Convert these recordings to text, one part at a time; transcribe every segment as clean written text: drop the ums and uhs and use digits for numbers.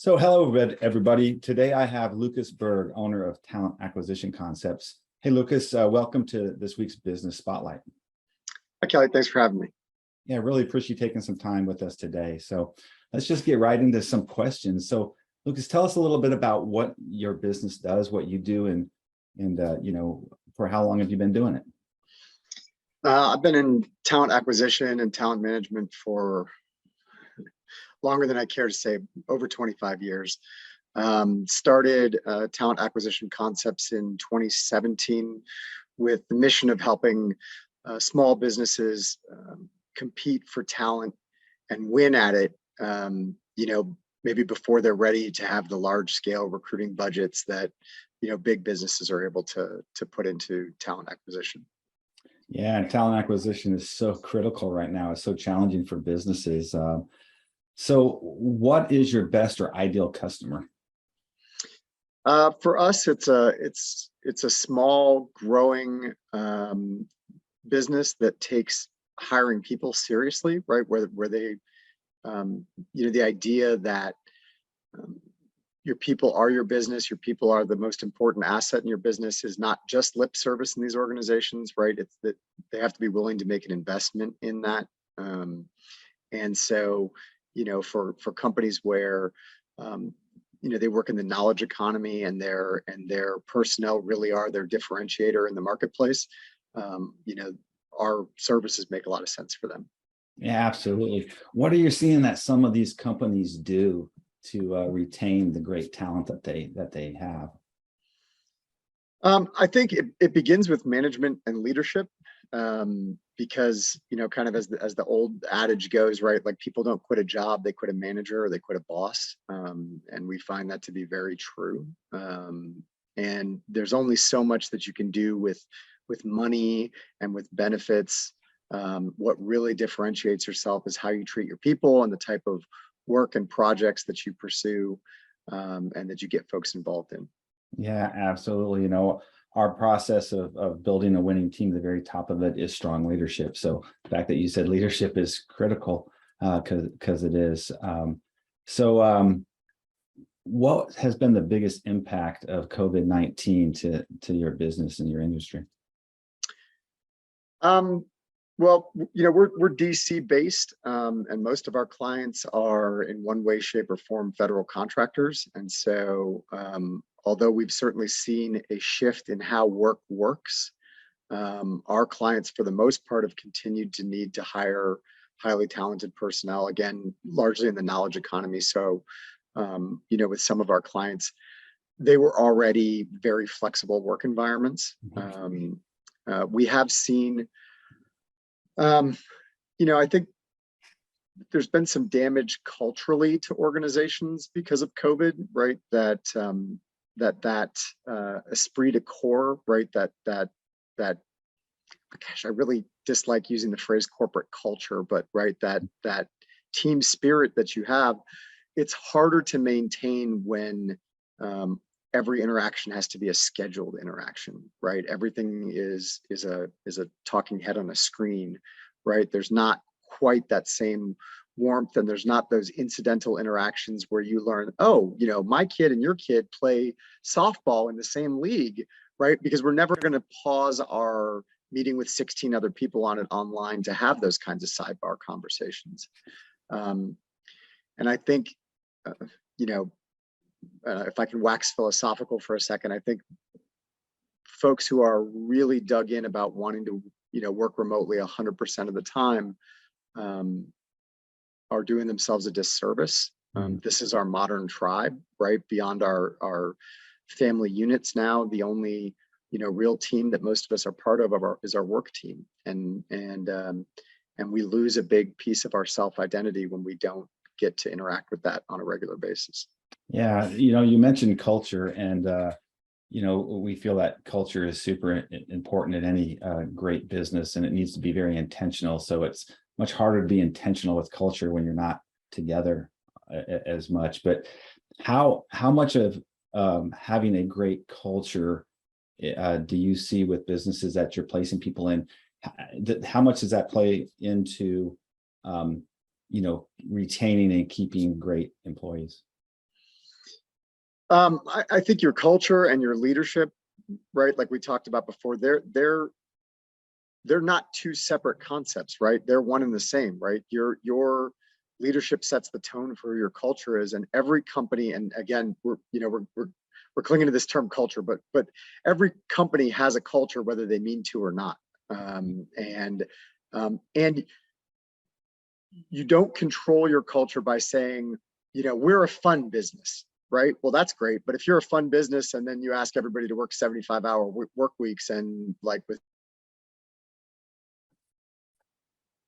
So hello, everybody. Today I have Lucas Berg, owner of Talent Acquisition Concepts. Hey, Lucas, welcome to this week's Business Spotlight. Hi, Kelly. Thanks for having me. Yeah, really appreciate you taking some time with us today. So let's just get right into some questions. So Lucas, tell us a little bit about what your business does, what you do, and for how long have you been doing it? I've been in talent acquisition and talent management for longer than I care to say, over 25 years. Started Talent Acquisition Concepts in 2017 with the mission of helping small businesses compete for talent and win at it, maybe before they're ready to have the large scale recruiting budgets that, big businesses are able to put into talent acquisition. Yeah, and talent acquisition is so critical right now. It's so challenging for businesses. So what is your best or ideal customer? For us, it's a small, growing business that takes hiring people seriously, right? Where they, the idea that your people are your business, your people are the most important asset in your business is not just lip service in these organizations, right? It's that they have to be willing to make an investment in that. And so, for companies where, they work in the knowledge economy and their personnel really are their differentiator in the marketplace, our services make a lot of sense for them. Yeah, absolutely. What are you seeing that some of these companies do to retain the great talent that they have? I think it begins with management and leadership, because kind of as the old adage goes, right? Like people don't quit a job, they quit a manager or they quit a boss, and we find that to be very true. And there's only so much that you can do with money and with benefits. What really differentiates yourself is how you treat your people and the type of work and projects that you pursue, and that you get folks involved in. Yeah, absolutely. Our process of building a winning team, the very top of it is strong leadership. So the fact that you said leadership is critical, because it is. What has been the biggest impact of COVID-19 to your business and your industry? Well, we're DC based, and most of our clients are in one way, shape, or form federal contractors. And so, although we've certainly seen a shift in how work works, our clients, for the most part, have continued to need to hire highly talented personnel, again, largely in the knowledge economy. So, with some of our clients, they were already very flexible work environments. We have seen, I think there's been some damage culturally to organizations because of COVID, right? That esprit de corps, right? That gosh, I really dislike using the phrase corporate culture, but right, that team spirit that you have, it's harder to maintain when every interaction has to be a scheduled interaction, right? Everything is a talking head on a screen, right? There's not quite that same warmth, and there's not those incidental interactions where you learn, oh, my kid and your kid play softball in the same league, right? Because we're never going to pause our meeting with 16 other people on it online to have those kinds of sidebar conversations. And I think, if I can wax philosophical for a second, I think folks who are really dug in about wanting to, work remotely 100% of the time, are doing themselves a disservice. This is our modern tribe, right? Beyond our family units now, the only, real team that most of us are part of is our work team. And we lose a big piece of our self-identity when we don't get to interact with that on a regular basis. Yeah, you mentioned culture, and we feel that culture is super important in any great business, and it needs to be very intentional. So it's much harder to be intentional with culture when you're not together as much. But how much of having a great culture do you see with businesses that you're placing people in? How much does that play into retaining and keeping great employees? I think your culture and your leadership, right? Like we talked about before, they're not two separate concepts, right? They're one and the same, right? Your leadership sets the tone for who your culture is, and every company, and again, we're clinging to this term culture, but every company has a culture, whether they mean to or not. And you don't control your culture by saying, we're a fun business, right? Well, that's great. But if you're a fun business and then you ask everybody to work 75-hour work weeks and like with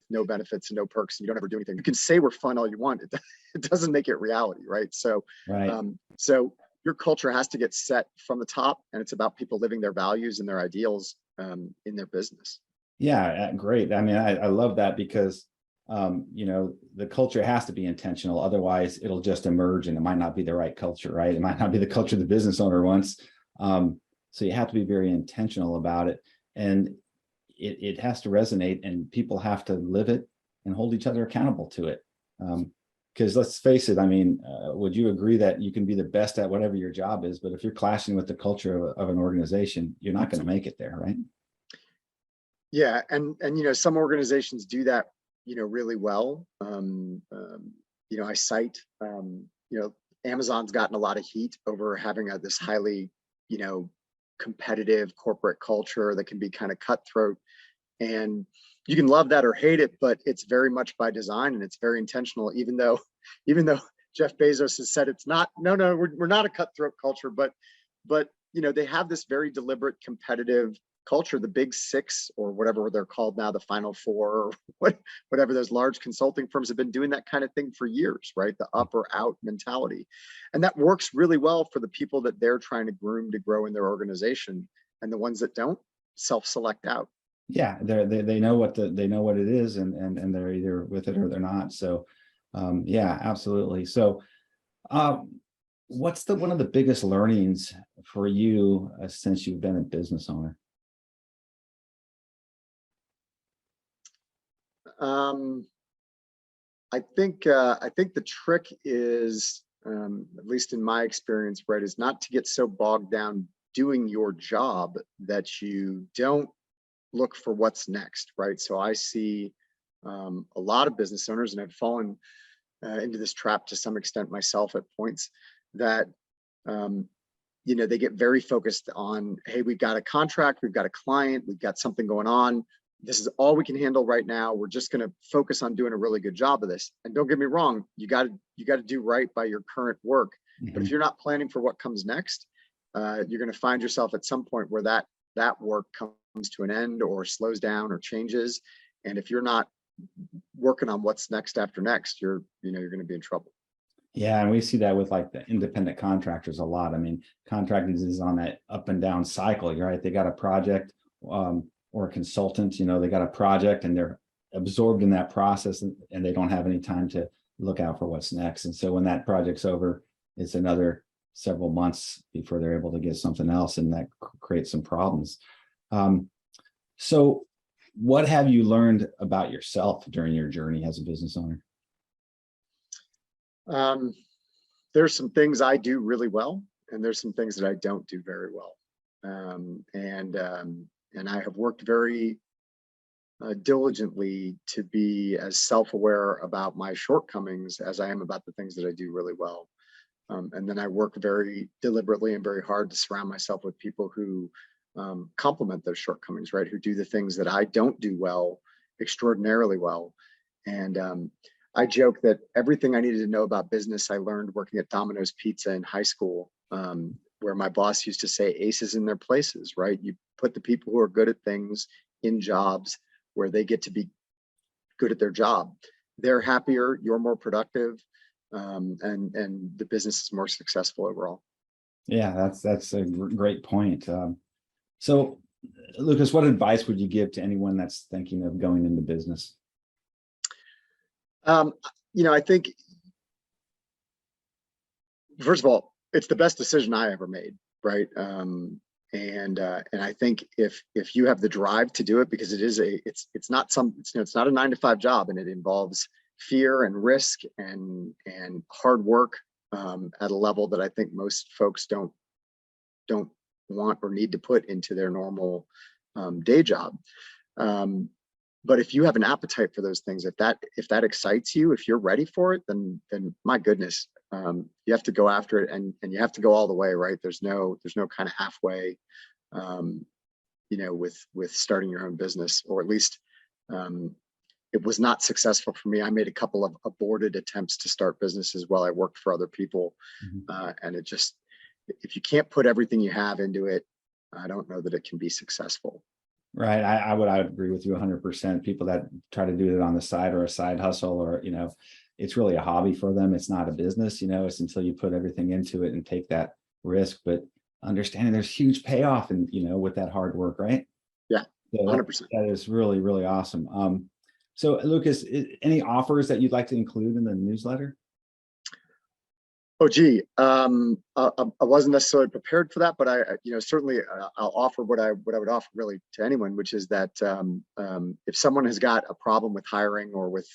no benefits and no perks, and you don't ever do anything, you can say we're fun all you want. It doesn't make it reality, right? So, Right. So your culture has to get set from the top, and it's about people living their values and their ideals in their business. Yeah, great. I mean, I love that because, the culture has to be intentional. Otherwise, it'll just emerge and it might not be the right culture, right? It might not be the culture the business owner wants. So you have to be very intentional about it. And it has to resonate, and people have to live it and hold each other accountable to it. Because let's face it, I mean, would you agree that you can be the best at whatever your job is, but if you're clashing with the culture of an organization, you're not going to make it there, right? Yeah, and some organizations do that, really well. I cite, Amazon's gotten a lot of heat over having this highly, competitive corporate culture that can be kind of cutthroat, and you can love that or hate it, but it's very much by design and it's very intentional. Even though Jeff Bezos has said it's not, no, we're not a cutthroat culture, but they have this very deliberate competitive culture. The big six, or whatever they're called now, the final four, or whatever, those large consulting firms have been doing that kind of thing for years, right? The up or out mentality. And that works really well for the people that they're trying to groom to grow in their organization. And the ones that don't, self-select out. Yeah, they know what they know what it is, and they're either with it or they're not. So yeah, absolutely. So what's one of the biggest learnings for you since you've been a business owner? I think the trick is, at least in my experience, right, is not to get so bogged down doing your job that you don't look for what's next, right? So I see a lot of business owners, and I've fallen into this trap to some extent myself at points, that they get very focused on, hey, we've got a contract, we've got a client, we've got something going on. This is all we can handle right now. We're just going to focus on doing a really good job of this. And don't get me wrong, you got to do right by your current work. Mm-hmm. But if you're not planning for what comes next, you're going to find yourself at some point where that work comes to an end or slows down or changes. And if you're not working on what's next after next, you're going to be in trouble. Yeah, and we see that with like the independent contractors a lot. I mean, contracting is on that up and down cycle, right? They got a project, or a consultant, they got a project and they're absorbed in that process, and they don't have any time to look out for what's next. And so when that project's over, it's another several months before they're able to get something else, and that creates some problems. So what have you learned about yourself during your journey as a business owner? There's some things I do really well, and there's some things that I don't do very well. And I have worked very diligently to be as self-aware about my shortcomings as I am about the things that I do really well. And then I work very deliberately and very hard to surround myself with people who complement those shortcomings, right? Who do the things that I don't do well extraordinarily well. And I joke that everything I needed to know about business, I learned working at Domino's Pizza in high school, where my boss used to say aces in their places, right? You put the people who are good at things in jobs where they get to be good at their job. They're happier, you're more productive, and the business is more successful overall. Yeah, that's a great point. So Lucas, what advice would you give to anyone that's thinking of going into business? I think, first of all, it's the best decision I ever made, right? And I think if you have the drive to do it, because it's not a 9-to-5 job, and it involves fear and risk and hard work. at a level that I think most folks don't want or need to put into their normal day job. But if you have an appetite for those things, if that excites you, if you're ready for it, then my goodness, you have to go after it, and you have to go all the way, right? There's no kind of halfway, with starting your own business, or at least it was not successful for me. I made a couple of aborted attempts to start businesses while I worked for other people, and it just, if you can't put everything you have into it, I don't know that it can be successful. Right. I would agree with you 100%. People that try to do it on the side, or a side hustle, or, it's really a hobby for them. It's not a business, it's until you put everything into it and take that risk. But understanding there's huge payoff and, with that hard work, right? Yeah, So 100%. that is really, really awesome. So Lucas, any offers that you'd like to include in the newsletter? Oh, gee, I wasn't necessarily prepared for that, but I certainly I'll offer what I would offer really to anyone, which is that if someone has got a problem with hiring, or with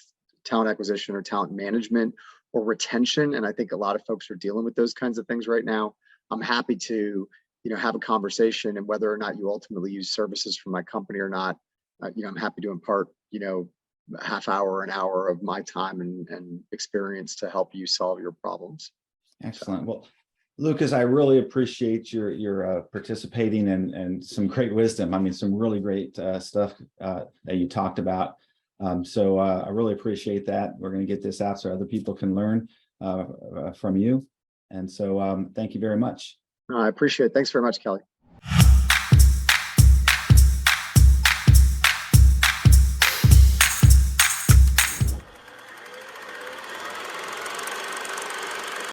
talent acquisition, or talent management, or retention, and I think a lot of folks are dealing with those kinds of things right now, I'm happy to have a conversation, and whether or not you ultimately use services from my company or not, I'm happy to impart a half hour, an hour of my time and experience to help you solve your problems. Excellent. Well, Lucas, I really appreciate your participating, and some great wisdom. I mean, some really great stuff that you talked about. So I really appreciate that. We're going to get this out so other people can learn from you. And so thank you very much. No, I appreciate it. Thanks very much, Kelly.